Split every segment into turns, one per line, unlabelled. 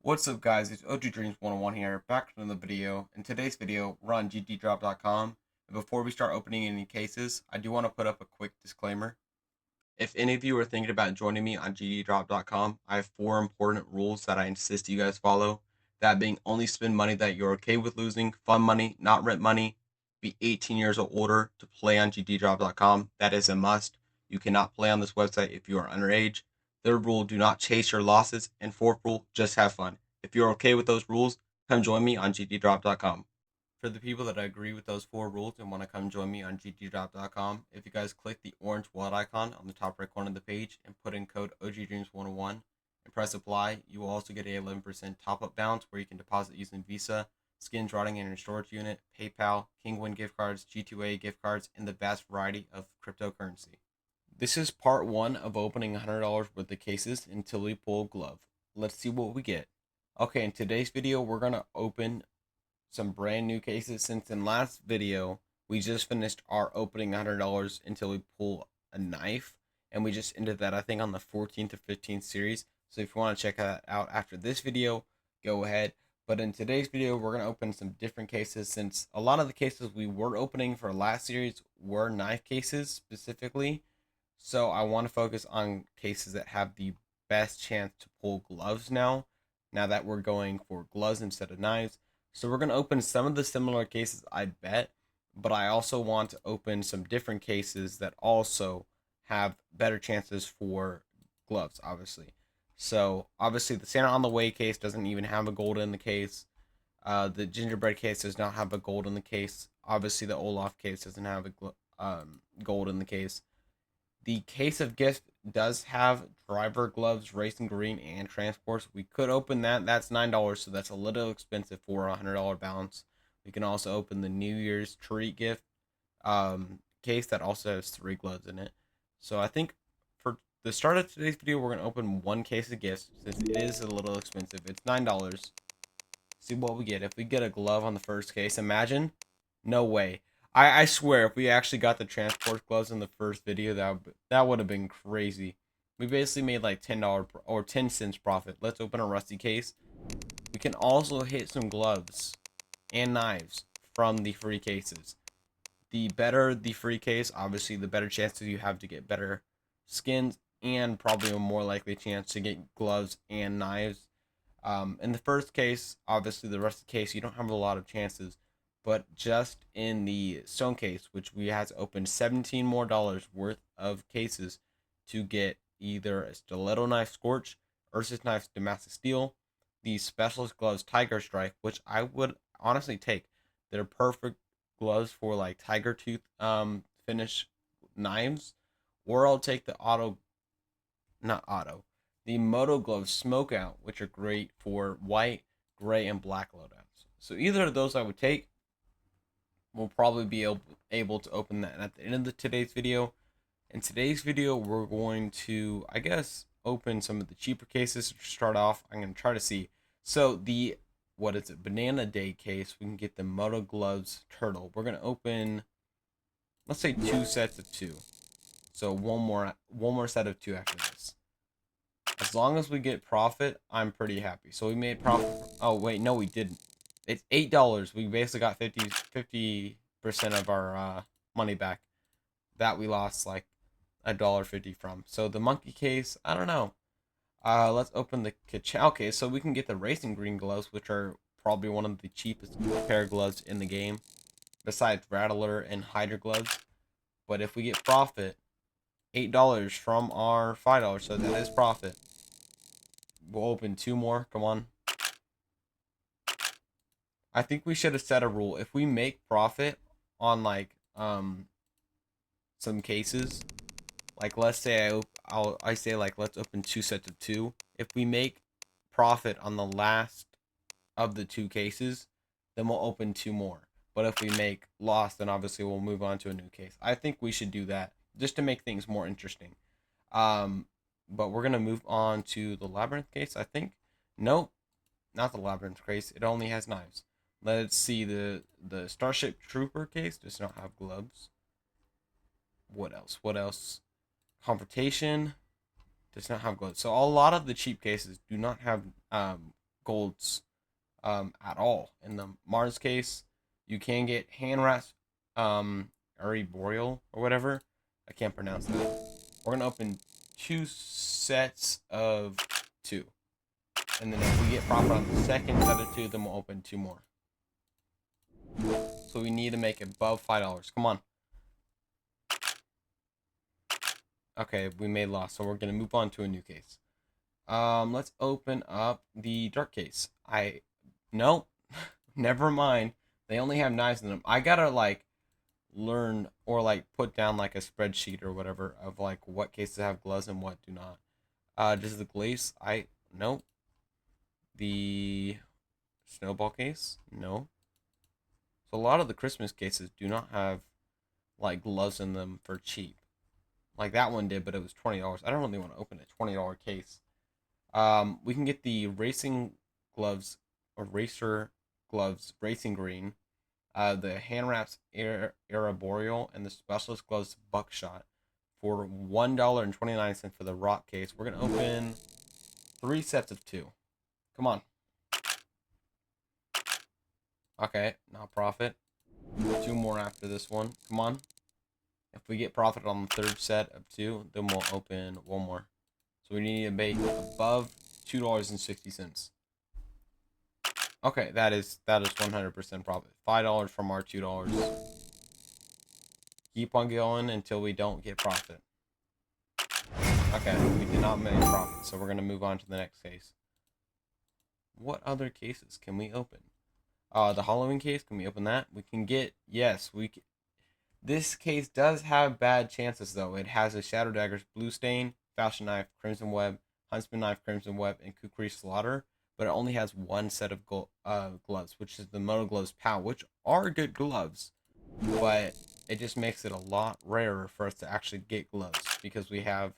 What's up guys, it's OG Dreams 101 here, back with another video. In today's video, we're on GGDrop.com, and before we start opening any cases, I do want to put up a quick disclaimer. If any of you are thinking about joining me on GGDrop.com, I have 4 important rules that I insist you guys follow. That being, only spend money that you're okay with losing, fun money, not rent money, be 18 years or older to play on GGDrop.com. That is a must. You cannot play on this website if you are underage. Third rule, do not chase your losses. And fourth rule, just have fun. If you're okay with those rules, come join me on GGDrop.com. For the people that agree with those 4 rules and want to come join me on GGDrop.com, if you guys click the orange wallet icon on the top right corner of the page and put in code OGDreams101 and press apply, you will also get a 11% top-up balance where you can deposit using Visa, skins routing in your storage unit, PayPal, Kingwin gift cards, G2A gift cards, and the vast variety of cryptocurrency. This is part 1 of opening $100 worth of cases until we pull a glove. Let's see what we get. Okay, in today's video, we're going to open some brand new cases, since in last video we just finished our opening $100 until we pull a knife, and we just ended that I think on the 14th or 15th series. So if you want to check that out after this video, go ahead. But in today's video, we're going to open some different cases, since a lot of the cases we were opening for last series were knife cases specifically. So I want to focus on cases that have the best chance to pull gloves now that we're going for gloves instead of knives. So we're going to open some of the similar cases, I bet, but I also want to open some different cases that also have better chances for gloves, obviously. So obviously the Santa on the Way case doesn't even have a gold in the case. The gingerbread case does not have a gold in the case. Obviously the Olaf case doesn't have a gold in the case. The case of gift does have driver gloves, racing green, and transports. We could open that. That's $9, so that's a little expensive for a $100 balance. We can also open the New Year's treat gift case that also has 3 gloves in it. So I think for the start of today's video, we're gonna open one case of gifts since it is a little expensive. It's $9. See what we get. If we get a glove on the first case, imagine. No way. I swear, if we actually got the transport gloves in the first video, that would have been crazy. We basically made like $10 or 10 cents profit. Let's open a rusty case. We can also hit some gloves and knives from the free cases. The better the free case, obviously, the better chances you have to get better skins and probably a more likely chance to get gloves and knives. In the first case, obviously, the rusty case, you don't have a lot of chances. But just in the stone case, which we had to open 17 more dollars worth of cases to get either a stiletto knife Scorch, Ursus knife Damascus Steel, the specialist gloves Tiger Strike, which I would honestly take. They're perfect gloves for like tiger tooth finish knives, or I'll take the the Moto gloves Smoke Out, which are great for white, gray, and black loadouts. So either of those I would take. We'll probably be able to open that at the end of today's video. In today's video, we're going to, I guess, open some of the cheaper cases to start off. I'm going to try to see. So the, what is it, Banana Day case, we can get the Moto Gloves Turtle. We're going to open, let's say 2 sets of 2. So one more set of 2 after this. As long as we get profit, I'm pretty happy. So we made profit. Oh, wait, no, we didn't. It's $8. We basically got 50% of our money back that we lost like $1.50 from. So the monkey case, I don't know. Let's open the Ka-Chow case so we can get the racing green gloves, which are probably one of the cheapest pair of gloves in the game, besides Rattler and Hydra gloves. But if we get profit, $8 from our $5, so that is profit. We'll open 2 more. Come on. I think we should have set a rule. If we make profit on like some cases, like let's say I say like let's open 2 sets of 2. If we make profit on the last of the 2 cases, then we'll open 2 more. But if we make loss, then obviously we'll move on to a new case. I think we should do that just to make things more interesting. But we're gonna move on to the labyrinth case. I think. Nope, not the labyrinth case. It only has knives. Let's see, the Starship Trooper case does not have gloves. What else? What else? Confrontation does not have gloves. So a lot of the cheap cases do not have golds at all. In the Mars case, you can get hand wraps, Boreal or whatever. I can't pronounce that. We're gonna open 2 sets of 2, and then if we get profit on the second set of 2, then we'll open 2 more. So we need to make it above $5. Come on. Okay, we made loss, so we're gonna move on to a new case. Let's open up the dark case. No, never mind. They only have knives in them. I gotta like learn or like put down like a spreadsheet or whatever of like what cases have gloves and what do not. Does the glaze? No. The snowball case? No. So a lot of the Christmas cases do not have like gloves in them for cheap. Like that one did, but it was $20. I don't really want to open a $20 case. We can get the racing gloves or racer gloves, racing green, the hand wraps Boreal, and the specialist gloves buckshot for $1.29 for the rock case. We're gonna open 3 sets of 2. Come on. Okay, not profit. 2 more after this one. Come on. If we get profit on the 3rd set of 2, then we'll open 1 more. So we need to make above $2.60. Okay, that is 100% profit. $5 from our $2. Keep on going until we don't get profit. Okay, we did not make profit, so we're gonna move on to the next case. What other cases can we open? The Halloween case, can we open that? We can get, yes, we can. This case does have bad chances, though. It has a Shadow Daggers, Blue Stain, Fashion Knife, Crimson Web, Huntsman Knife, Crimson Web, and Kukri Slaughter, but it only has 1 set of gloves, which is the Moto Gloves POW, which are good gloves, but it just makes it a lot rarer for us to actually get gloves, because we have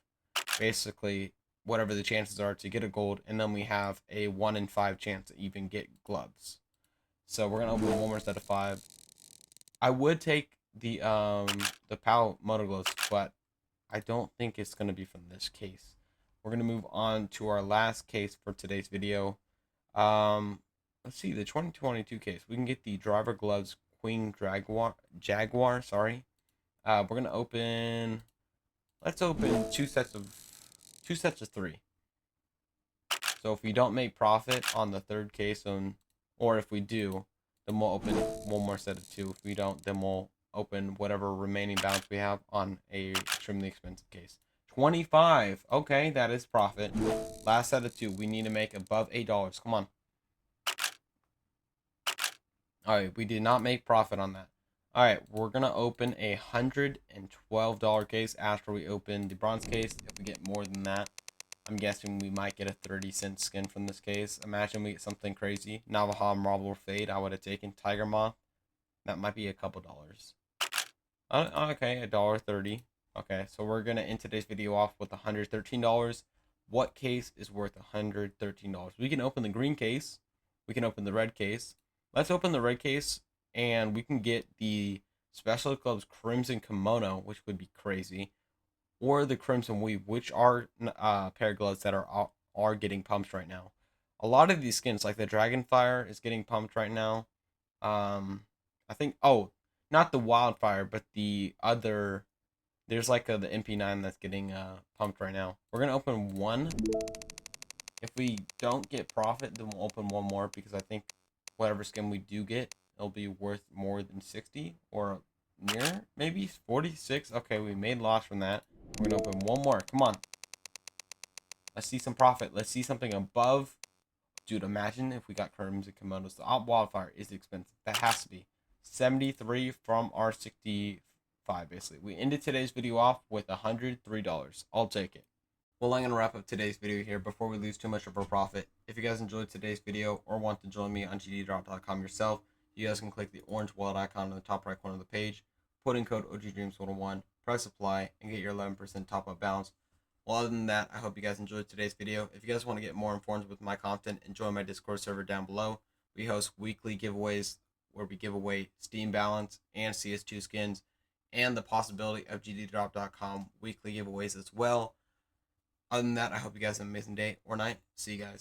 basically whatever the chances are to get a gold, and then we have a 1 in 5 chance to even get gloves. So we're gonna open 1 more set of 5. I would take the POW Moto Gloves, but I don't think it's gonna be from this case. We're gonna move on to our last case for today's video. Let's see, the 2022 case. We can get the Driver Gloves Queen Jaguar. Sorry. We're gonna open. Let's open 2 sets of 3. So if we don't make profit on the 3rd case, or if we do, then we'll open 1 more set of 2. If we don't, then we'll open whatever remaining balance we have on a extremely expensive case. 25. Okay, that is profit. Last set of 2. We need to make above $8. Come on. Alright, we did not make profit on that. Alright, we're going to open a $112 case after we open the bronze case. If we get more than that, I'm guessing we might get a 30-cent skin from this case. Imagine we get something crazy. Navajo Marble Fade, I would have taken Tiger Moth. That might be a couple dollars. Okay, $1.30. Okay, so we're going to end today's video off with $113. What case is worth $113? We can open the green case. We can open the red case. Let's open the red case, and we can get the Special Club's Crimson Kimono, which would be crazy, or the Crimson Weave, which are pair of gloves that are getting pumped right now. A lot of these skins, like the Dragonfire, is getting pumped right now. I think, not the Wildfire, but the other. There's like the MP9 that's getting pumped right now. We're gonna open 1. If we don't get profit, then we'll open 1 more, because I think whatever skin we do get, it'll be worth more than 60 or near, maybe 46. Okay, we made loss from that. We're gonna open 1 more. Come on. Let's see some profit. Let's see something above. Dude, imagine if we got Crimson Kimonos. The Wildfire is expensive. That has to be 73 from our 65, basically. We ended today's video off with $103. I'll take it. Well, I'm going to wrap up today's video here before we lose too much of our profit. If you guys enjoyed today's video or want to join me on GGDrop.com yourself, you guys can click the orange wallet icon in the top right corner of the page, put in code OGDreams101, press apply, and get your 11% top-up balance. Well, other than that, I hope you guys enjoyed today's video. If you guys want to get more informed with my content and join my Discord server down below, we host weekly giveaways where we give away Steam Balance and CS2 skins, and the possibility of GGDrop.com weekly giveaways as well. Other than that, I hope you guys have an amazing day or night. See you guys.